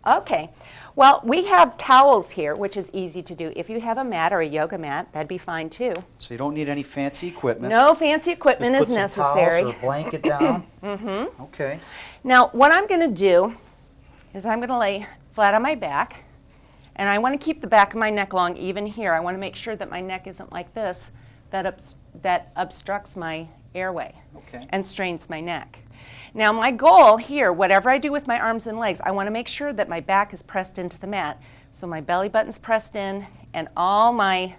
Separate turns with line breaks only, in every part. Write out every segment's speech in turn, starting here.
Okay. Well, we have towels here, which is easy to do. If you have a mat or a yoga mat, that'd be fine too.
So you don't need any fancy equipment.
No fancy equipment
Just
is
put
necessary.
some towels or a blanket down.
Mm-hmm.
Okay.
Now, what I'm going to do is I'm going to lay flat on my back, and I want to keep the back of my neck long even here. I want to make sure that my neck isn't like this, that obstructs my airway and strains my neck. Now my goal here, whatever I do with my arms and legs, I want to make sure that my back is pressed into the mat. So my belly button's pressed in and all my,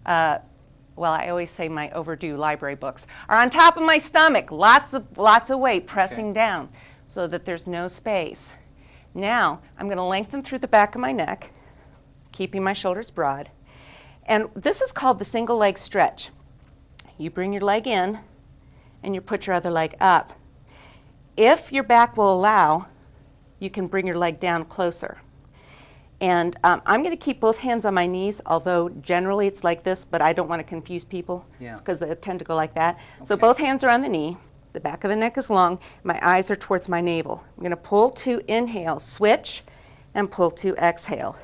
well, I always say my overdue library books are on top of my stomach, lots of weight pressing down so that there's no space. Now I'm going to lengthen through the back of my neck, keeping my shoulders broad. And this is called the single leg stretch. You bring your leg in and you put your other leg up. If your back will allow, you can bring your leg down closer. And I'm going to keep both hands on my knees, although generally it's like this, but I don't want to confuse people because they tend to go like that. So both hands are on the knee, the back of the neck is long, my eyes are towards my navel. I'm going to pull to inhale, switch, and pull to exhale.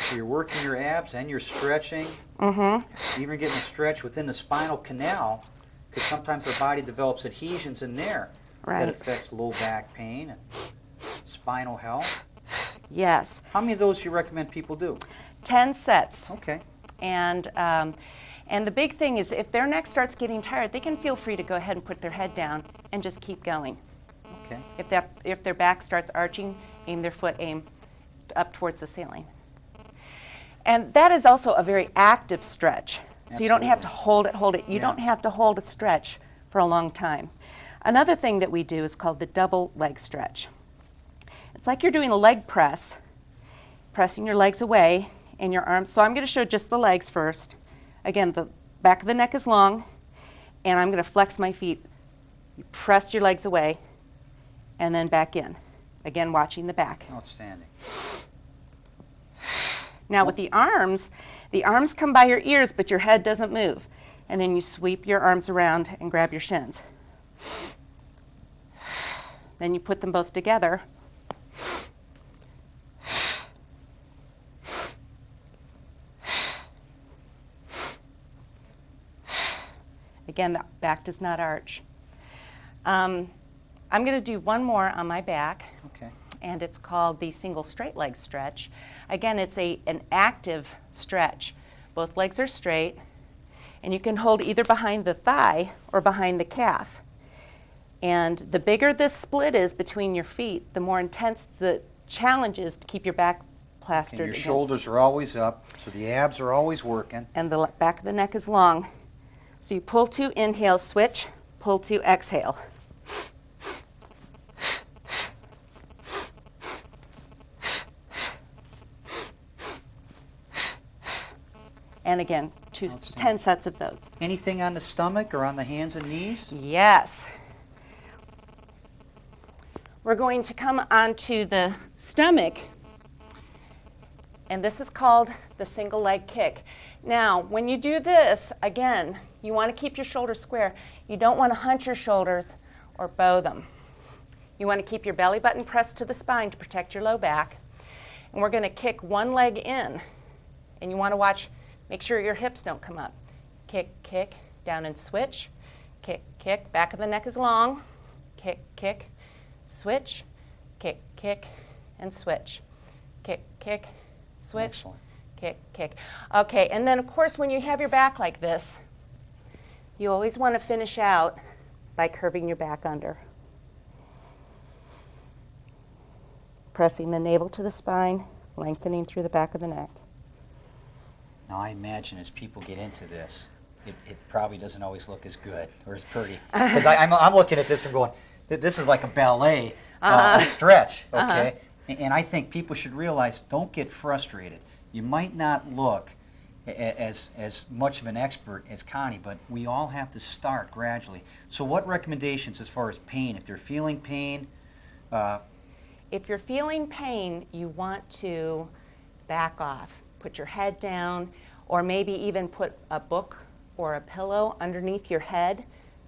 So you're working your abs and you're stretching. Even getting a stretch within the spinal canal, because sometimes the body develops adhesions in there that affects low back pain and spinal health.
Yes.
How many of those do you recommend people do?
10 sets.
Okay.
And the big thing is if their neck starts getting tired, they can feel free to go ahead and put their head down and just keep going.
Okay.
If their back starts arching, aim their foot up towards the ceiling. And that is also a very active stretch. So you don't have to hold it. You don't have to hold a stretch for a long time. Another thing that we do is called the double leg stretch. It's like you're doing a leg press, pressing your legs away and your arms. So I'm going to show just the legs first. Again, the back of the neck is long, and I'm going to flex my feet. You press your legs away and then back in. Again, watching the back.
Outstanding.
Now with the arms come by your ears, but your head doesn't move. And then you sweep your arms around and grab your shins. Then you put them both together. Again, the back does not arch. I'm going to do one more on my back.
Okay.
And it's called the single straight leg stretch. Again, it's an active stretch. Both legs are straight, and you can hold either behind the thigh or behind the calf. And the bigger this split is between your feet, the more intense the challenge is to keep your back plastered.
And your shoulders are always up, so the abs are always working.
And the back of the neck is long. So you pull to inhale, switch, pull to exhale. And again, 10 sets of those.
Anything on the stomach or on the hands and knees?
Yes. We're going to come onto the stomach, and this is called the single leg kick. Now, when you do this, again, you want to keep your shoulders square. You don't want to hunch your shoulders or bow them. You want to keep your belly button pressed to the spine to protect your low back. And we're going to kick one leg in, and you want to watch. Make sure your hips don't come up. Kick, kick, down and switch. Kick, kick, back of the neck is long. Kick, kick, switch. Kick, kick, and switch. Kick, kick, switch.
Excellent.
Kick, kick. Okay, and then of course when you have your back like this, you always want to finish out by curving your back under. Pressing the navel to the spine, lengthening through the back of the neck.
Now, I imagine as people get into this, it probably doesn't always look as good or as pretty. Because I'm looking at this and going, this is like a ballet stretch, okay? And I think people should realize, don't get frustrated. You might not look as much of an expert as Connie, but we all have to start gradually. So what recommendations as far as pain? If they're feeling pain?
If you're feeling pain, you want to back off. Put your head down, or maybe even put a book or a pillow underneath your head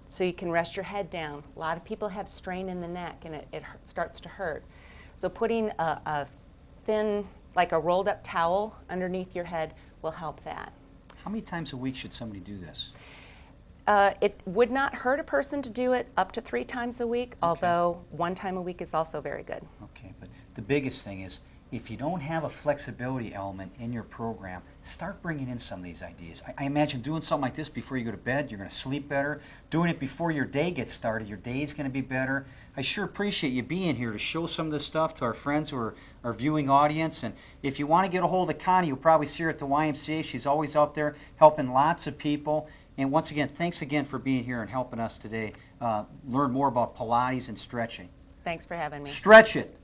so you can rest your head down. A lot of people have strain in the neck and it starts to hurt. So putting a thin, like a rolled up towel underneath your head will help that.
How many times a week should somebody do this?
It would not hurt a person to do it up to 3 times a week, although 1 time a week is also very good.
Okay, but the biggest thing is, if you don't have a flexibility element in your program, start bringing in some of these ideas. I imagine doing something like this before you go to bed, you're going to sleep better. Doing it before your day gets started, your day is going to be better. I sure appreciate you being here to show some of this stuff to our friends who are our viewing audience. And if you want to get a hold of Connie, you'll probably see her at the YMCA. She's always out there helping lots of people. And once again, thanks again for being here and helping us today learn more about Pilates and stretching.
Thanks for having me.
Stretch it.